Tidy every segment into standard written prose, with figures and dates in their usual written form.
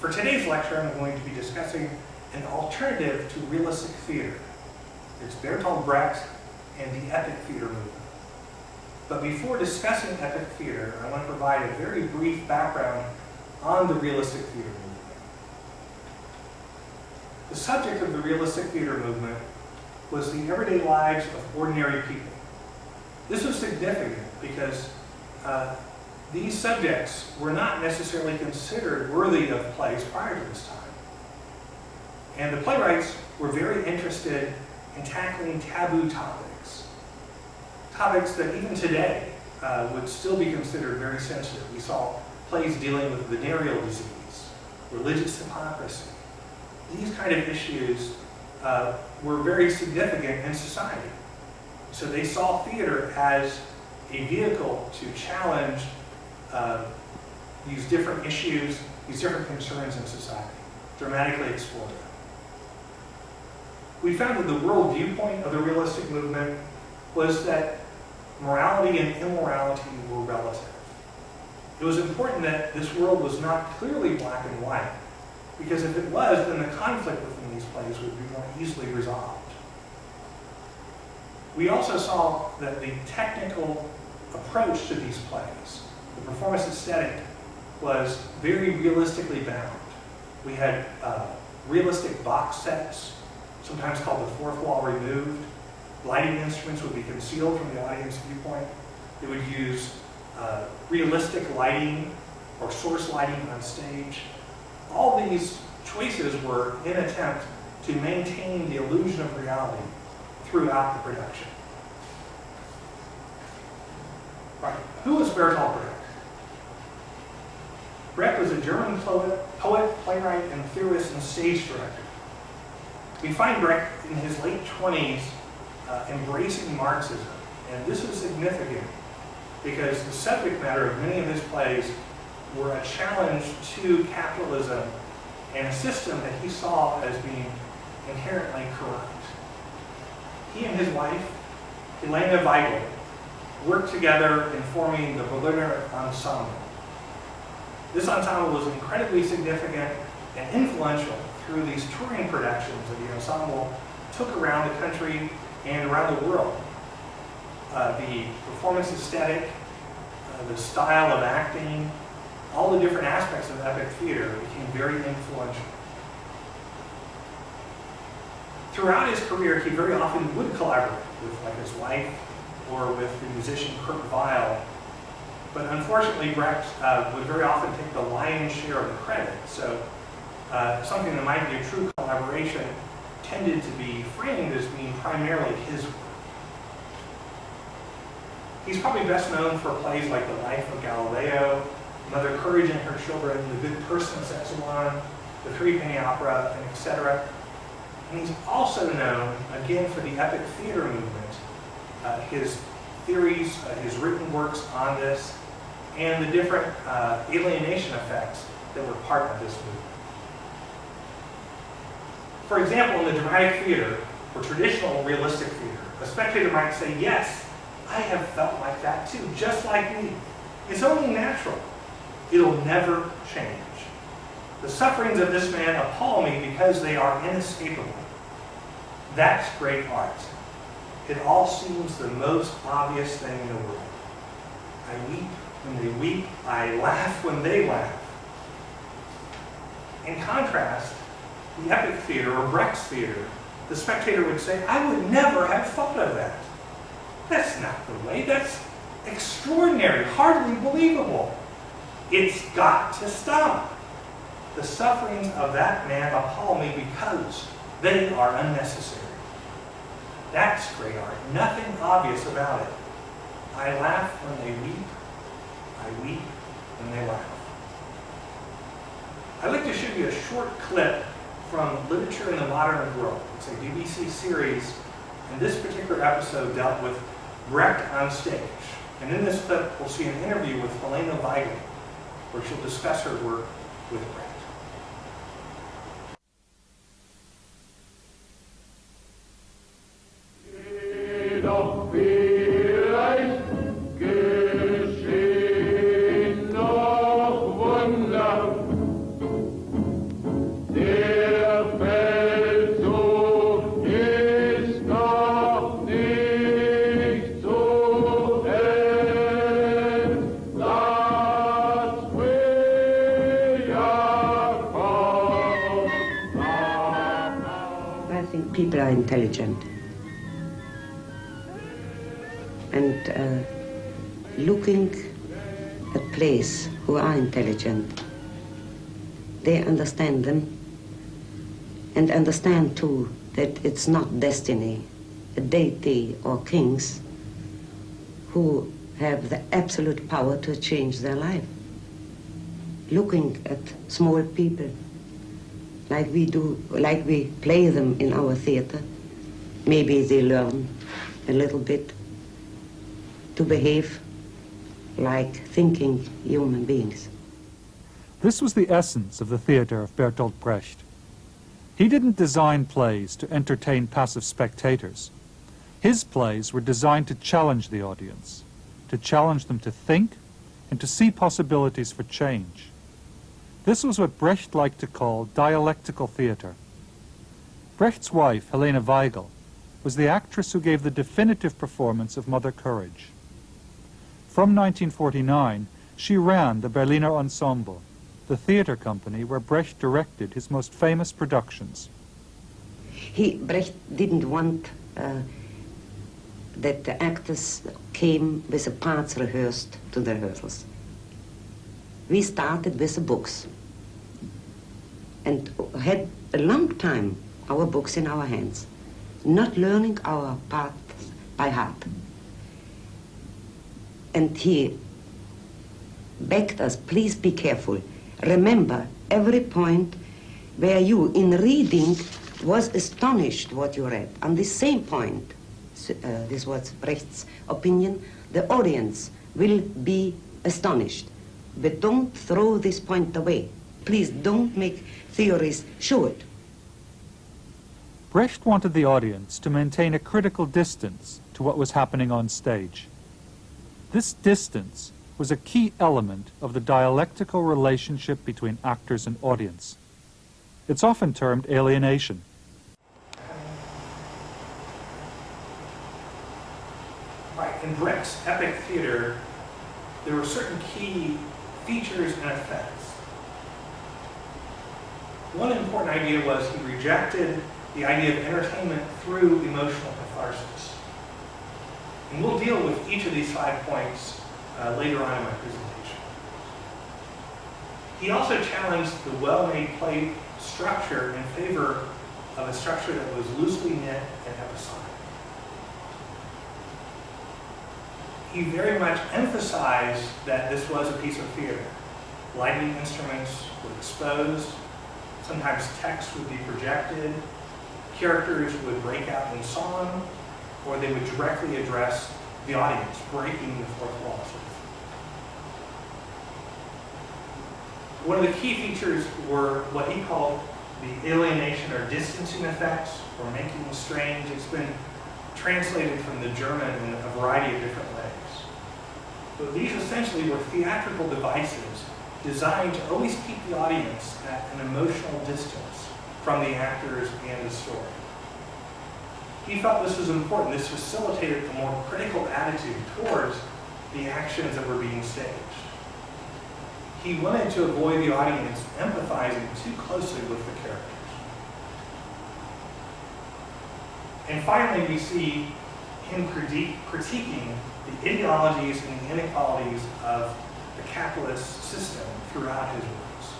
For today's lecture, I'm going to be discussing an alternative to realistic theater. It's Bertolt Brecht and the epic theater movement. But before discussing epic theater, I want to provide a very brief background on the realistic theater movement. The subject of the realistic theater movement was the everyday lives of ordinary people. This was significant because these subjects were not necessarily considered worthy of plays prior to this time. And the playwrights were very interested in tackling taboo topics. Topics that even today would still be considered very sensitive. We saw plays dealing with venereal disease, religious hypocrisy. These kind of issues were very significant in society. So they saw theater as a vehicle to challenge these different issues, these different concerns in society, dramatically explore them. We found that the world viewpoint of the realistic movement was that morality and immorality were relative. It was important that this world was not clearly black and white, because if it was, then the conflict within these plays would be more easily resolved. We also saw that the technical approach to these plays, the performance aesthetic, was very realistically bound. We had realistic box sets, sometimes called the fourth wall removed. Lighting instruments would be concealed from the audience viewpoint. They would use realistic lighting or source lighting on stage. All these choices were in an attempt to maintain the illusion of reality throughout the production. Right. Who was Bertolt Brecht? Brecht was a German poet, playwright, and theorist and stage director. We find Brecht in his late 20s embracing Marxism. And this is significant because the subject matter of many of his plays were a challenge to capitalism and a system that he saw as being inherently corrupt. He and his wife, Helena Weigel, worked together in forming the Berliner Ensemble. This ensemble was incredibly significant and influential through these touring productions that the ensemble took around the country and around the world. The performance aesthetic, the style of acting, all the different aspects of epic theater became very influential. Throughout his career, he very often would collaborate with his wife or with the musician Kurt Weill. But unfortunately, Brecht would very often take the lion's share of the credit. So something that might be a true collaboration tended to be framed as being primarily his work. He's probably best known for plays like The Life of Galileo, Mother Courage and Her Children, The Good Person of Setsumon, The Threepenny Opera, and etc. And he's also known, again, for the epic theater movement, his theories, his written works on this, and the different alienation effects that were part of this movement. For example, in the dramatic theater, or traditional realistic theater, a spectator might say, yes, I have felt like that too, just like me. It's only natural. It'll never change. The sufferings of this man appall me because they are inescapable. That's great art. It all seems the most obvious thing in the world. I weep when they weep. I laugh when they laugh. In contrast, the epic theater, or Brecht's theater, the spectator would say, I would never have thought of that. That's not the way. That's extraordinary, hardly believable. It's got to stop. The sufferings of that man appall me because they are unnecessary. That's great art. Nothing obvious about it. I laugh when they weep. I weep when they laugh. I'd like to show you a short clip from Literature in the Modern World. It's a BBC series, and this particular episode dealt with Brecht on stage. And in this clip, we'll see an interview with Helena Weigel, where she'll discuss her work with Brecht. intelligent. And looking at places who are intelligent, they understand them and understand too that it's not destiny, a deity or kings who have the absolute power to change their life. Looking at small people like we do, like we play them in our theater, maybe they learn a little bit to behave like thinking human beings. This was the essence of the theater of Bertolt Brecht. He didn't design plays to entertain passive spectators. His plays were designed to challenge the audience, to challenge them to think and to see possibilities for change. This was what Brecht liked to call dialectical theater. Brecht's wife, Helene Weigel, was the actress who gave the definitive performance of Mother Courage. From 1949, she ran the Berliner Ensemble, the theater company where Brecht directed his most famous productions. Brecht didn't want that the actors came with the parts rehearsed to the rehearsals. We started with the books and had a long time our books in our hands, not learning our parts by heart. And he begged us, please be careful. Remember every point where you, in reading, was astonished what you read. On the same point, this was Brecht's opinion, the audience will be astonished. But don't throw this point away. Please don't make theories short. Brecht wanted the audience to maintain a critical distance to what was happening on stage. This distance was a key element of the dialectical relationship between actors and audience. It's often termed alienation. Right, in Brecht's epic theater, there were certain key features and effects. One important idea was he rejected the idea of entertainment through emotional catharsis. And we'll deal with each of these 5 points later on in my presentation. He also challenged the well-made play structure in favor of a structure that was loosely knit and episodic. He very much emphasized that this was a piece of theater. Lighting instruments were exposed, sometimes text would be projected, characters would break out in song, or they would directly address the audience, breaking the fourth wall. One of the key features were what he called the alienation or distancing effects, or making strange. It's been translated from the German in a variety of different ways. But these essentially were theatrical devices designed to always keep the audience at an emotional distance from the actors and the story. He felt this was important. This facilitated a more critical attitude towards the actions that were being staged. He wanted to avoid the audience empathizing too closely with the characters. And finally, we see him critiquing the ideologies and the inequalities of the capitalist system throughout his works.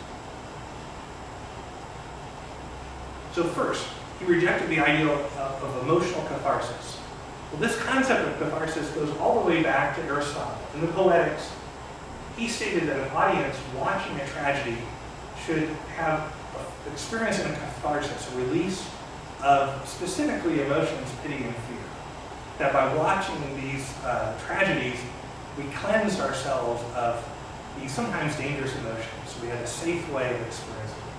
So first, he rejected the idea of emotional catharsis. Well, this concept of catharsis goes all the way back to Aristotle. In the Poetics, he stated that an audience watching a tragedy should have experiencing a catharsis, a release of specifically emotions, pity, and fear. That by watching these tragedies, we cleansed ourselves of these sometimes dangerous emotions. So we had a safe way of experiencing them.